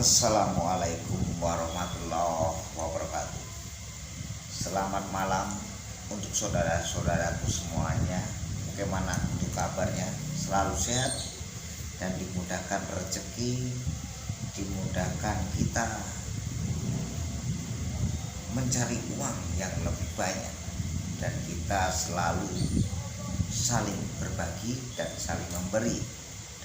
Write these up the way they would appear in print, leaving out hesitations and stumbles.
Assalamualaikum warahmatullahi wabarakatuh. Selamat malam untuk saudara-saudaraku semuanya. Bagaimana untuk kabarnya? Selalu sehat dan dimudahkan rezeki, dimudahkan kita mencari uang yang lebih banyak, dan kita selalu saling berbagi dan saling memberi.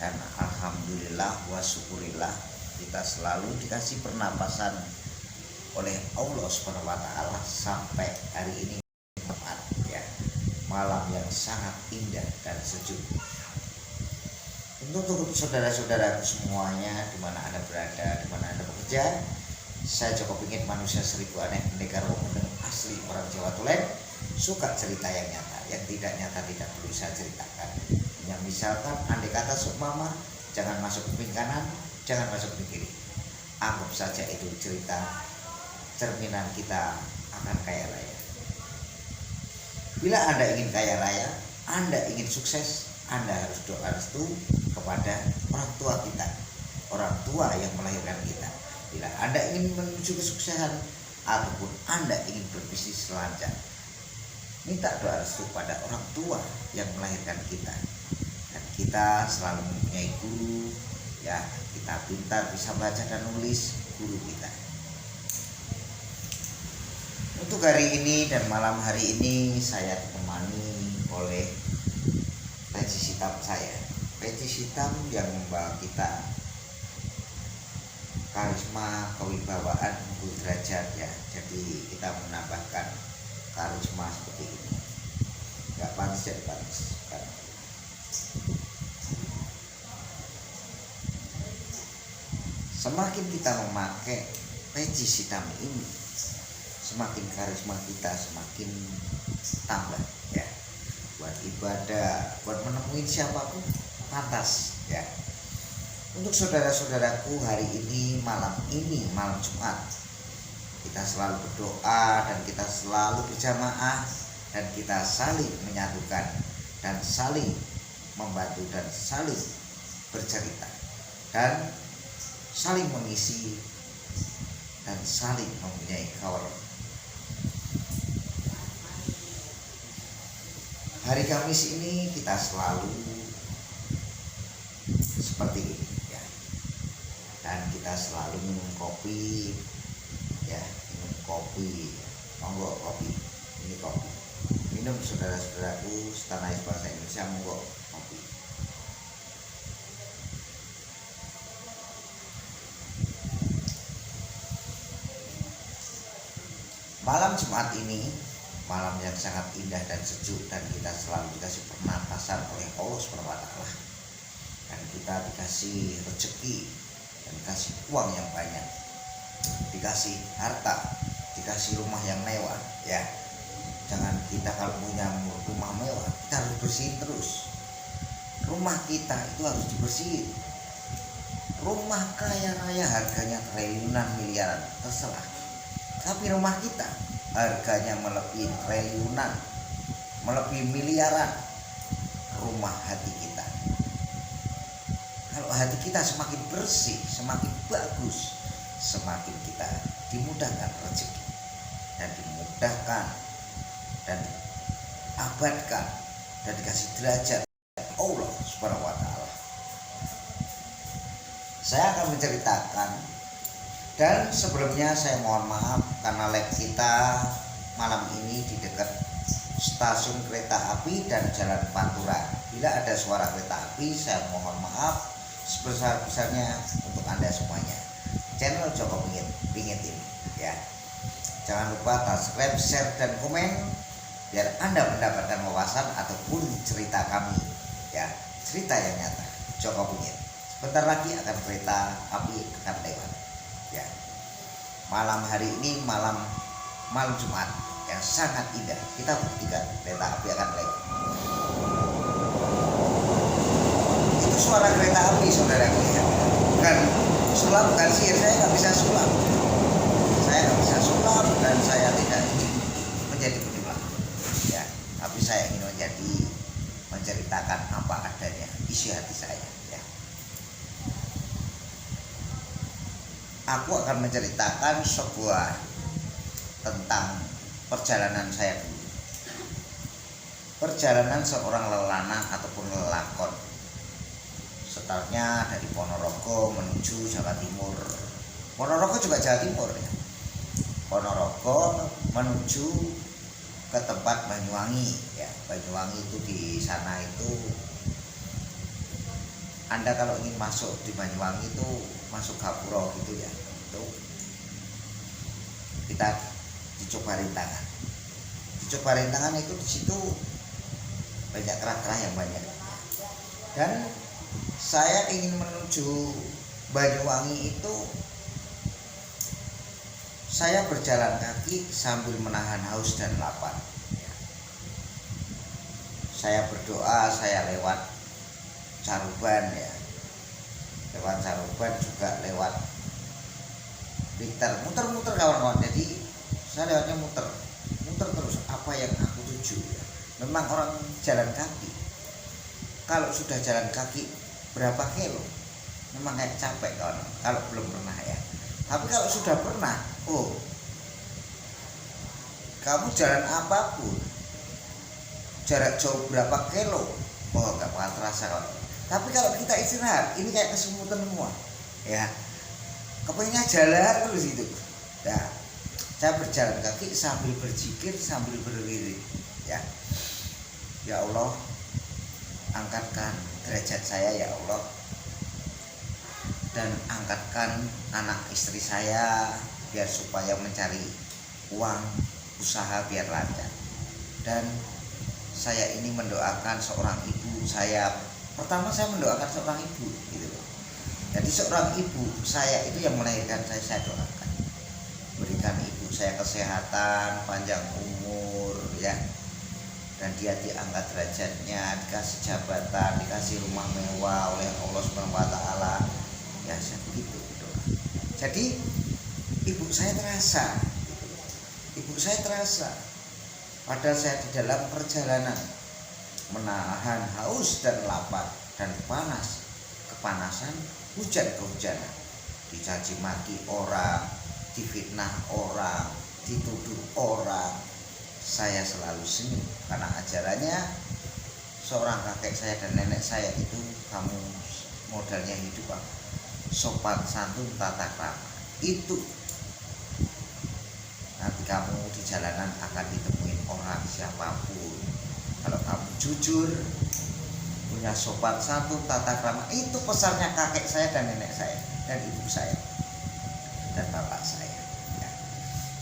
Dan alhamdulillah wa syukurillah, kita selalu dikasih pernapasan oleh Allah SWT sampai hari ini, ya, malam yang sangat indah dan sejuk. Untuk saudara-saudaraku semuanya, dimana Anda berada, dimana Anda bekerja, saya Joko Pingit, manusia seribu aneh, pendekar wong asli orang Jawa Tulen, suka cerita yang nyata, yang tidak nyata tidak perlu saya ceritakan. Yang misalkan andai kata seumpama, jangan masuk kuping kanan, jangan masuk kuping kiri, anggap saja itu cerita cerminan kita akan kaya raya. Bila Anda ingin kaya raya, Anda ingin sukses, Anda harus doa restu kepada orang tua kita, orang tua yang melahirkan kita. Bila Anda ingin menuju kesuksesan ataupun Anda ingin berbisnis lancar, minta doa restu pada orang tua yang melahirkan kita. Dan kita selalu mempunyai guru, ya, kita pintar bisa baca dan nulis, guru kita. Untuk hari ini dan malam hari ini saya ditemani oleh peci hitam saya, peci hitam yang membawa kita karisma, kewibawaan, derajat, ya. Jadi kita menambahkan karisma seperti ini. Gak pantas jadi pantas. Semakin kita memakai peci hitam ini, semakin karisma kita semakin tambah, ya. Buat ibadah, buat menemui siapapun pantas, ya. Untuk saudara-saudaraku, hari ini, malam Jumat, kita selalu berdoa dan kita selalu berjamaah dan kita saling menyatukan dan saling membantu dan saling bercerita dan saling mengisi dan saling mempunyai kawan. Hari Kamis ini kita selalu seperti ini, ya. Dan kita selalu minum kopi, ya, minum kopi. Monggo kopi, ini kopi. Minum saudara-saudaraku setanah bahasa Indonesia, monggo kopi. Malam Jumat ini malam yang sangat indah dan sejuk, dan kita selalu dikasih pernapasan oleh Allah SWT, dan kita dikasih rezeki dan dikasih uang yang banyak, dikasih harta, dikasih rumah yang mewah, ya. Jangan kita kalau punya rumah mewah, kita harus bersihin terus. Rumah kita itu harus dibersihin. Rumah kaya raya harganya triliunan, miliaran, terserah. Tapi rumah kita harganya melebihi triliunan, melebihi miliaran. Rumah hati kita. Kalau hati kita semakin bersih, semakin bagus, semakin kita dimudahkan rezeki dan dimudahkan dan abadkan dan dikasih derajat Allah Subhanahu wa Ta'ala. Saya akan menceritakan, dan sebelumnya saya mohon maaf karena live kita malam ini di dekat stasiun kereta api dan Jalan Pantura. Bila ada suara kereta api, saya mohon maaf sebesar-besarnya untuk Anda semuanya. Channel Joko Pingit ini, ya. Jangan lupa subscribe, share, dan komen biar Anda mendapatkan wawasan ataupun cerita kami, ya, cerita yang nyata. Joko Pingit. Sebentar lagi akan kereta api akan lewat, ya. Malam hari ini malam Jumat yang sangat indah. Kita buktikan kereta api akan lewat. Itu suara kereta api, saudara, ya. Bukan sulap, bukan sihir. Saya nggak bisa sulap. Saya nggak bisa sulap dan saya tidak ingin menjadi penyulap, ya. Tapi saya ingin menceritakan apa adanya isi hati saya, ya. aku akan menceritakan sebuah tentang perjalanan saya dulu. Perjalanan seorang lelanang ataupun lelakon. Startnya dari Ponorogo menuju Jawa Timur. Ponorogo juga Jawa Timur ya. Ponorogo menuju ke tempat Banyuwangi ya. Banyuwangi itu di sana itu Anda kalau ingin masuk di Banyuwangi itu masuk Gapura gitu ya. Itu kita di Cok Barintangan. Di Cok Barintangan itu di situ banyak kerah-kerah yang banyak. Dan saya ingin menuju Banyuwangi itu saya berjalan kaki sambil menahan haus dan lapar. Saya berdoa, saya lewat Caruban ya, lewat Caruban juga lewat Blitar, muter-muter kawan-kawan. Jadi saya lewatnya muter terus apa yang aku tuju ya. Memang orang jalan kaki, kalau sudah jalan kaki berapa kilo memang kayak capek kawan, kalau belum pernah ya. Tapi kalau sudah pernah, kamu jalan apapun jarak jauh berapa kilo, nggak bakal terasa kawan. Tapi kalau kita istirahat, ini kayak kesemutan semua ya, kepengennya jalan terus itu. Nah, saya berjalan kaki sambil berzikir, sambil berwirid ya. Ya Allah, angkatkan derajat saya ya Allah, dan angkatkan anak istri saya biar supaya mencari uang usaha biar lancar. Dan saya ini mendoakan seorang ibu saya. Pertama saya mendoakan seorang ibu gitu loh. Jadi seorang ibu saya itu yang melahirkan saya doakan. Berikan ibu saya kesehatan, panjang umur ya. Dan dia diangkat derajatnya, dikasih jabatan, dikasih rumah mewah oleh Allah Subhanahu wa taala. Ya saya begitu doa. Jadi ibu saya terasa. Ibu saya terasa pada saya di dalam perjalanan menahan haus dan lapar dan panas, kepanasan, hujan kehujanan, dicaci maki orang, difitnah orang, dituduh orang. Saya selalu senyum karena ajarannya seorang kakek saya dan nenek saya itu, kamu modalnya hidup apa? Sopan santun tata krama. Itu nanti kamu di jalanan akan ditemuin orang siapapun. Kalau kamu jujur, punya sopan santun tata krama, itu pesannya kakek saya dan nenek saya dan ibu saya dan bapak saya ya.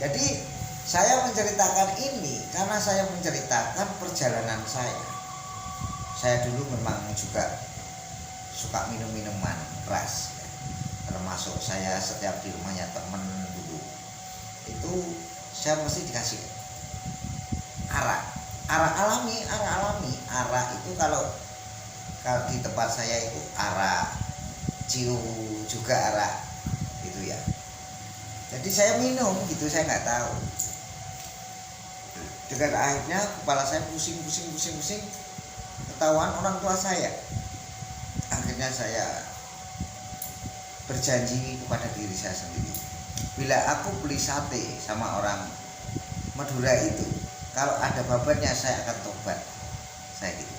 Jadi saya menceritakan ini karena saya menceritakan perjalanan saya. Saya dulu memang juga suka minum-minuman keras ya. Termasuk saya setiap di rumahnya temen dulu itu saya mesti dikasih arak alami. Arak itu kalau di tempat saya itu arak ciu juga arak gitu ya. Jadi saya minum gitu, saya nggak tahu. Dengan akhirnya kepala saya pusing, ketahuan orang tua saya. Akhirnya saya berjanji kepada diri saya sendiri, bila aku beli sate sama orang Madura itu, kalau ada babatnya saya akan tobat. Saya gitu.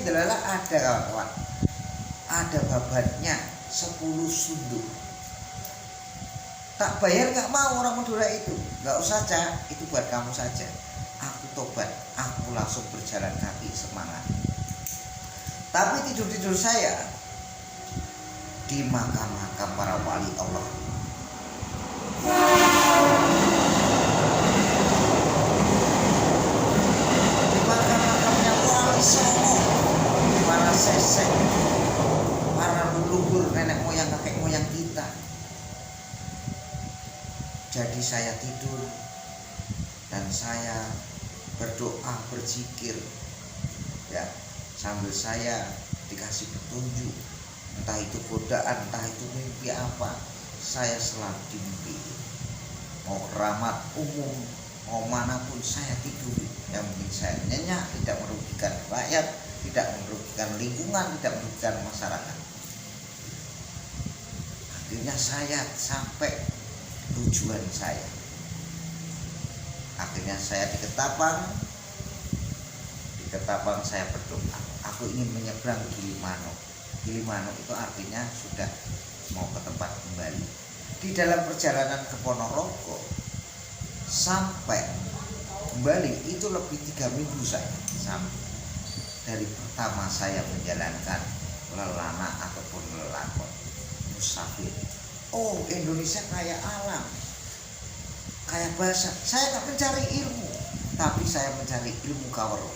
Delala ada kawan-kawan, ada babatnya 10 sunduk. Tak bayar nggak mau orang Madura itu, nggak usah Cak, itu buat kamu saja. Aku tobat, aku langsung berjalan kaki semangat. Tapi tidur saya di makam-makam para wali Allah. Di makam-makamnya wali Songo, para sesek, para leluhur, nenek moyang, kakek moyang kita. Jadi saya tidur dan saya berdoa, berzikir ya, sambil saya dikasih petunjuk, entah itu godaan, entah itu mimpi apa, saya selalu dimimpi. Mau keramat umum, mau manapun saya tidur. Yang penting saya nyenyak, tidak merugikan rakyat, tidak merugikan lingkungan, tidak merugikan masyarakat. akhirnya saya sampai tujuan saya. Akhirnya saya di Ketapang saya berdoa, aku ingin menyeberang Gilimanuk. Gilimanuk itu artinya sudah mau ke tempat kembali. Di dalam perjalanan ke Ponorogo sampai kembali itu lebih 3 minggu saya, sampai dari pertama saya menjalankan lelana ataupun lelakon musafir. Oh, Indonesia kaya alam, kaya bahasa. Saya tak mencari ilmu, tapi saya mencari ilmu kawero,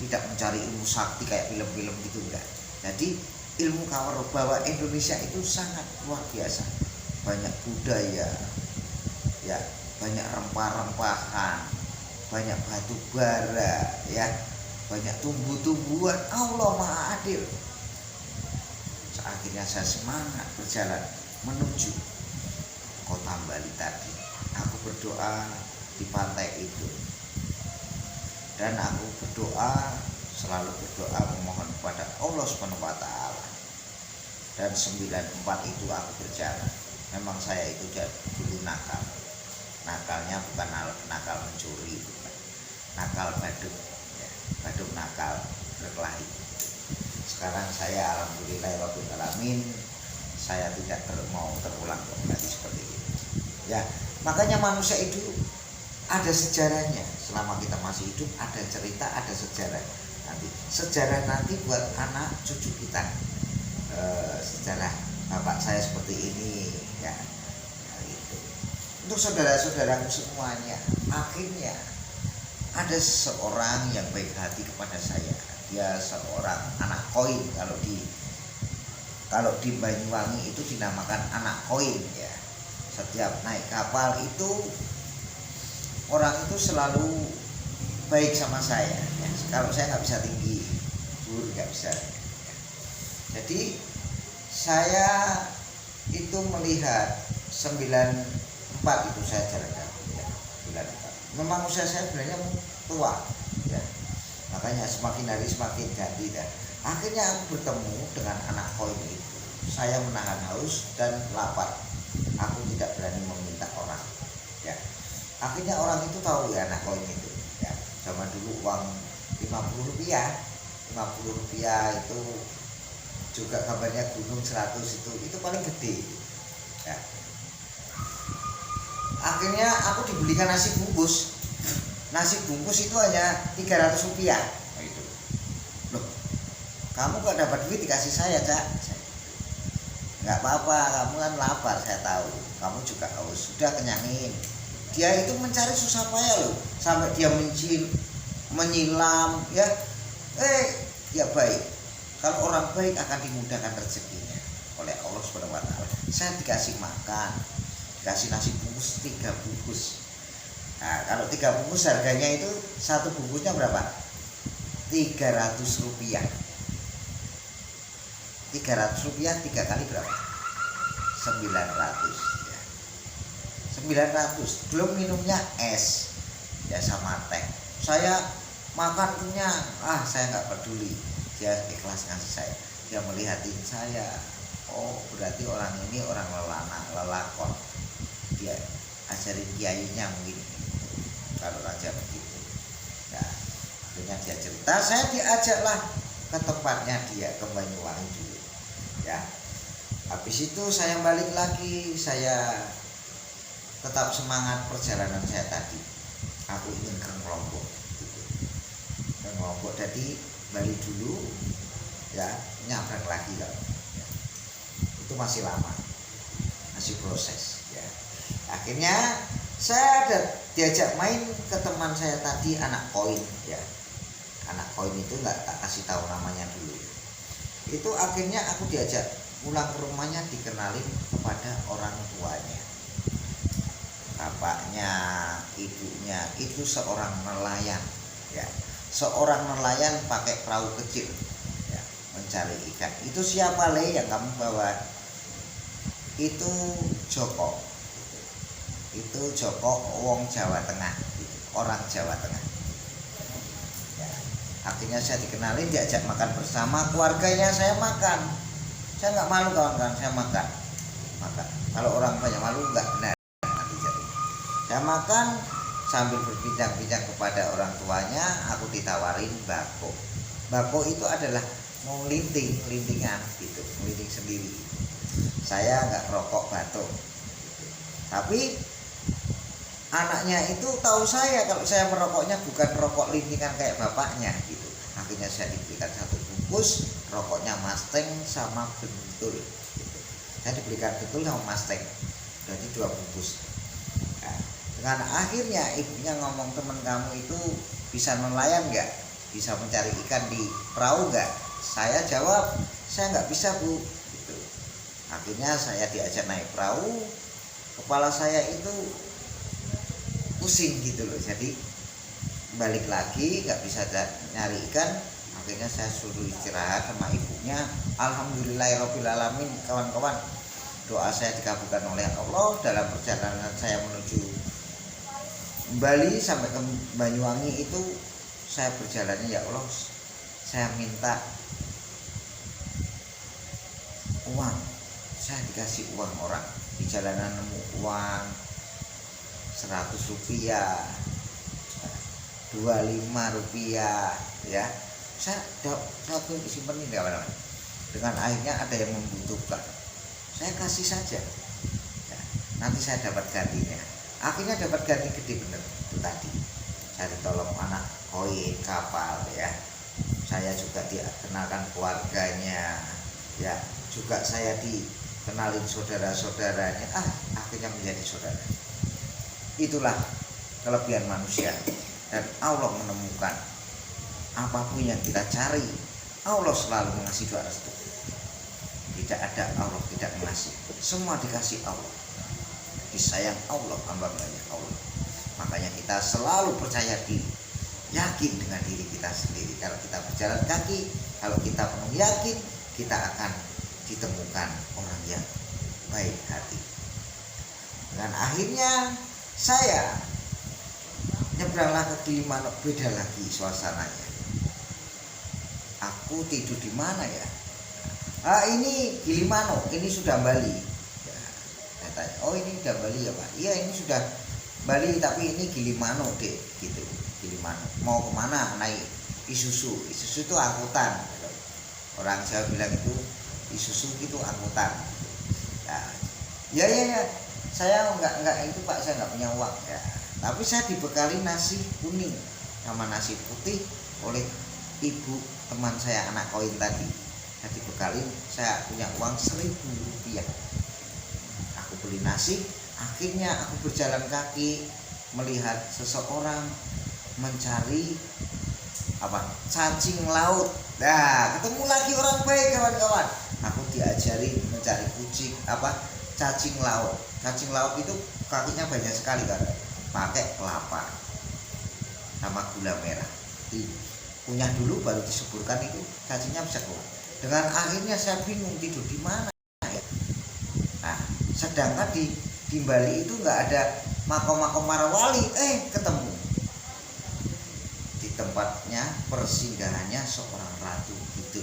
tidak mencari ilmu sakti kayak film-film gitu, enggak. Jadi ilmu kawero bahwa Indonesia itu sangat luar biasa, banyak budaya, ya, banyak rempah-rempahan, banyak batu bara, ya, banyak tumbuh-tumbuhan. Allah Maha Adil. Akhirnya saya semangat berjalan menuju kota Bali tadi. Aku berdoa di pantai itu, dan aku berdoa, selalu berdoa memohon kepada Allah SWT. Dan 94 itu aku berjalan. Memang saya itu dulu nakal. Nakalnya bukan nakal mencuri, bukan. Nakal badut, ya. Badut nakal berkelahi. Sekarang saya alhamdulillahirabbil alamin, saya tidak mau terulang kembali seperti itu. Ya, makanya manusia itu ada sejarahnya. Selama kita masih hidup ada cerita, ada sejarah. Nanti buat anak cucu kita. Sejarah bapak saya seperti ini, ya. Gitu. Untuk saudara-saudaraku semuanya, akhirnya ada seorang yang baik hati kepada saya. Dia seorang anak koin. Kalau di Banyuwangi itu dinamakan anak koin, ya. Setiap naik kapal itu orang itu selalu baik sama saya, ya. Kalau saya nggak bisa tinggi, nggak bisa. Jadi saya itu melihat 94 itu saya jalan kaki, ya. 94. Memang usia saya sebenarnya tua, ya. Makanya semakin hari semakin ganti, dan akhirnya aku bertemu dengan anak koin itu. Saya menahan haus dan lapar. Aku tidak berani meminta orang, ya. Akhirnya orang itu tahu, ya, anak koin itu, ya. Zaman dulu uang 50 rupiah itu juga kabarnya gunung 100 itu paling gede, ya. Akhirnya aku dibelikan nasi bungkus. Nasi bungkus itu hanya 300 rupiah. Itu. Loh, kamu kok dapat duit dikasih saya, Cak? Nggak apa-apa, kamu kan lapar, saya tahu. Kamu juga haus, sudah kenyangin. Dia itu mencari susah payah loh, sampai dia menyilam, ya. Ya baik. Kalau orang baik akan dimudahkan rezekinya oleh Allah SWT. Saya dikasih makan, dikasih nasi bungkus 3 bungkus. Nah, kalau 3 bungkus harganya itu satu bungkusnya berapa? 300 rupiah. 300 rupiah 3 kali berapa? 900, ya. 900. Belum minumnya es, ya, sama teh. Saya makan kenyang. Saya nggak peduli. Dia ikhlas ngasih saya. Dia melihatin saya. Oh, berarti orang ini orang lelakon. Dia ajarin kiainya mungkin. Kalau raja begitu, ya. Akhirnya dia cerita, saya diajaklah ke tempatnya dia, ke Banyuwangi dulu, ya. Habis itu saya balik lagi, saya tetap semangat perjalanan saya tadi. Aku ingin ke Lombok, gitu. Ke Lombok, jadi balik dulu, ya, nyabrang lagi lah, ya. Itu masih lama, masih proses, ya. Akhirnya saya diajak main ke teman saya tadi, anak koin, ya. Anak koin itu nggak tak kasih tahu namanya dulu. Itu akhirnya aku diajak pulang ke rumahnya, dikenalin kepada orang tuanya. Bapaknya, ibunya itu seorang nelayan, ya. Seorang nelayan pakai perahu kecil, ya, mencari ikan. Itu siapa le yang kamu bawa? Itu Joko. Itu Joko wong Jawa Tengah, gitu. Orang Jawa Tengah, ya. Akhirnya saya dikenalin, diajak makan bersama keluarganya. Saya makan, saya nggak malu kawan-kawan, saya makan, maka kalau orang banyak malu nggak benar nanti jadi. Saya makan sambil berbincang-bincang kepada orang tuanya, aku ditawarin bako. Bako itu adalah mau lintingan gitu, melinting sendiri. Saya nggak rokok batuk gitu. Tapi anaknya itu tahu saya kalau saya merokoknya bukan rokok lintingan kayak bapaknya gitu. Akhirnya saya diberikan 1 bungkus rokoknya Mustang sama Bentul gitu. Saya diberikan Bentul sama Mustang, jadi 2 bungkus. Nah, dengan akhirnya ibunya ngomong, teman kamu itu bisa nelayan nggak, bisa mencari ikan di perahu nggak? Saya jawab, saya nggak bisa bu gitu. Akhirnya saya diajak naik perahu, kepala saya itu pusing gitu loh, jadi balik lagi nggak bisa nyari ikan. Akhirnya saya suruh istirahat sama ibunya. Alhamdulillahirobbilalamin, kawan-kawan, doa saya dikabulkan oleh Allah. Dalam perjalanan saya menuju Bali sampai ke Banyuwangi itu saya berjalannya, ya Allah, saya minta uang, saya dikasih uang orang di jalanan, nemu uang 100 rupiah, 25 rupiah, ya saya simpen ini kawan-kawan. Dengan akhirnya ada yang membutuhkan, saya kasih saja, ya, nanti saya dapat gantinya. Akhirnya dapat ganti gede bener itu tadi. Saya ditolong anak koin kapal, ya, saya juga dikenalkan keluarganya, ya, juga saya dikenalin saudara-saudaranya, akhirnya menjadi saudara. Itulah kelebihan manusia. Dan Allah menemukan apapun yang kita cari, Allah selalu mengasih doa restu. Tidak ada Allah tidak mengasih, semua dikasih Allah. Disayang Allah, hamba-hambanya Allah. Makanya kita selalu percaya diri, yakin dengan diri kita sendiri. Kalau kita berjalan kaki, kalau kita penuh yakin, kita akan ditemukan orang yang baik hati. Dan akhirnya saya nyebranglah ke Gilimanuk, beda lagi suasananya. Aku tidur di mana ya? Ini Gilimanuk, ini sudah Bali. Ya, saya tanya, oh ini sudah Bali ya Pak? Iya ini sudah Bali, tapi ini Gilimanuk deh, gitu. Gilimanuk. Mau kemana? Naik Isuzu. Isuzu itu angkutan. Orang Jawa bilang itu Isuzu itu angkutan. Ya. Saya enggak itu Pak, saya enggak punya uang ya. Tapi saya dibekali nasi kuning sama nasi putih oleh ibu teman saya, anak koin tadi. Saya dibekali, saya punya uang 1.000 rupiah. Aku beli nasi, akhirnya aku berjalan kaki melihat seseorang mencari cacing laut. Nah, ketemu lagi orang baik kawan-kawan. Aku diajari mencari cacing laut. Cacing laut itu kakinya banyak sekali kan, pakai kelapa sama gula merah. Dikunyah dulu baru diseburkan, itu cacingnya bisa keluar. Dengan akhirnya saya bingung tidur di mana ya. Nah, sedangkan di Bali itu nggak ada makom-makom para wali, ketemu di tempatnya persinggahannya seorang ratu gitu.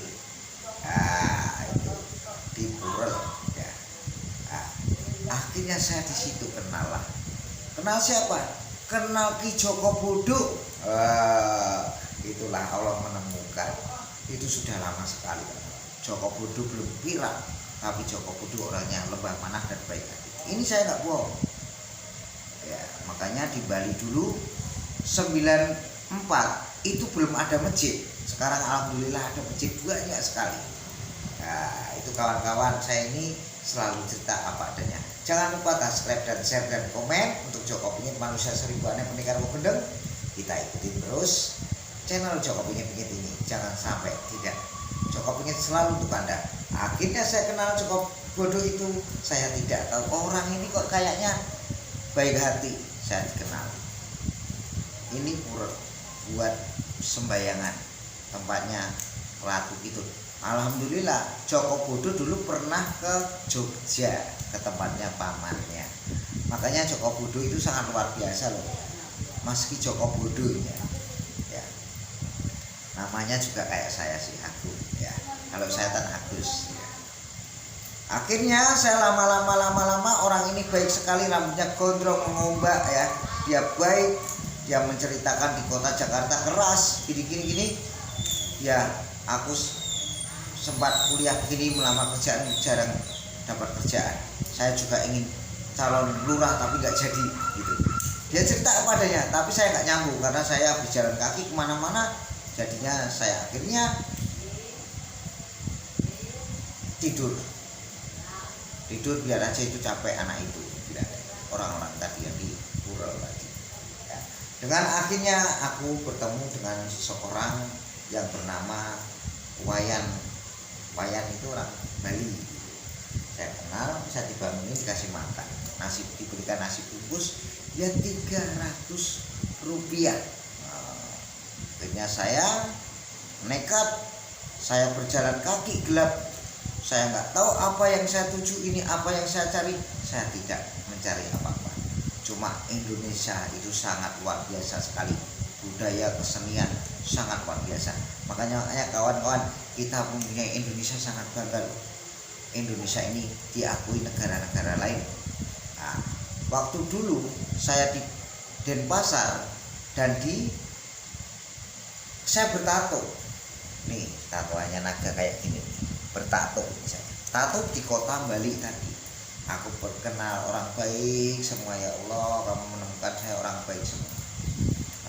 Itu di Purel. Akhirnya saya di situ kenal siapa? Kenal Ki Joko Bodo. Itulah Allah menemukan. Itu sudah lama sekali kan. Joko Bodo belum viral, tapi Joko Bodo orangnya lemah manah dan baik hati. Ini saya nggak bohong. Ya, makanya di Bali dulu 94 itu belum ada masjid. Sekarang alhamdulillah ada masjid banyak sekali. Nah, itu kawan-kawan, saya ini selalu cerita apa adanya. Jangan lupa subscribe dan share dan komen untuk Joko Pingit Manusia 1000 Aneh Pendekar Gendeng. Kita ikutin terus channel Joko Pingit ini. Jangan sampai tidak. Joko Pingit selalu untuk Anda. Akhirnya saya kenal Joko Bodo itu. Saya tidak tahu orang ini kok kayaknya baik hati. Saya dikenal. Ini pura buat sembayangan. Tempatnya Ratu itu. Alhamdulillah Joko Bodo dulu pernah ke Jogja, ke tempatnya pamannya. Makanya Joko Bodo itu sangat luar biasa loh, Mas Ki Joko Bodo ya. Namanya juga kayak saya sih, Agus ya. Kalau saya Tan Agus ya. Akhirnya saya lama-lama orang ini baik sekali, rambutnya gondrong mengombak ya. Dia baik, dia menceritakan di kota Jakarta keras gini. Ya, aku sempat kuliah begini, melamar kerjaan jarang dapat kerjaan. Saya juga ingin calon lurah tapi nggak jadi gitu. Dia cerita padanya, tapi saya nggak nyambung karena saya berjalan kaki kemana-mana. Jadinya saya akhirnya tidur biar aja itu capek anak itu, bilang orang-orang tadi yang di Pura tadi ya. Dengan akhirnya aku bertemu dengan seseorang yang bernama Wayan itu orang Bali. Saya kenal, saya dibangunin, dikasih makan, diberikan nasi bungkus ya 300 rupiah. Akhirnya saya nekat, saya berjalan kaki gelap. Saya nggak tahu apa yang saya tuju ini, apa yang saya cari. Saya tidak mencari apa-apa. Cuma Indonesia itu sangat luar biasa sekali. Budaya kesenian sangat luar biasa. Makanya kawan-kawan, kita punya Indonesia sangat bangga. Indonesia ini diakui negara-negara lain. Nah, waktu dulu saya di Denpasar dan saya bertato. Nih, tatoannya naga kayak gini. Bertato misalnya. Tato di kota Bali tadi. Aku berkenal orang baik semua, ya Allah, kamu menemukan saya orang baik semua.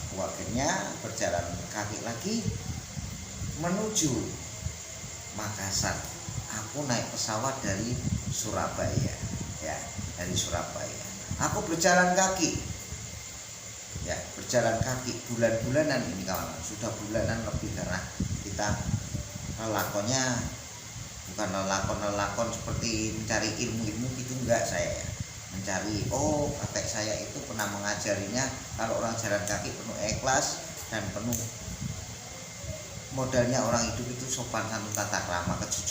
Aku akhirnya berjalan kaki lagi menuju Makassar. Aku naik pesawat dari Surabaya ya, dari Surabaya. Aku berjalan kaki. Ya, berjalan kaki bulan-bulanan ini kawan. Sudah bulanan lebih karena kita lakonnya bukan lelakon seperti mencari ilmu gitu, enggak saya ya. Mencari, kakek saya itu pernah mengajarinya kalau orang jalan kaki penuh ikhlas dan penuh modalnya orang hidup itu sopan santun, tata krama, kejujuran.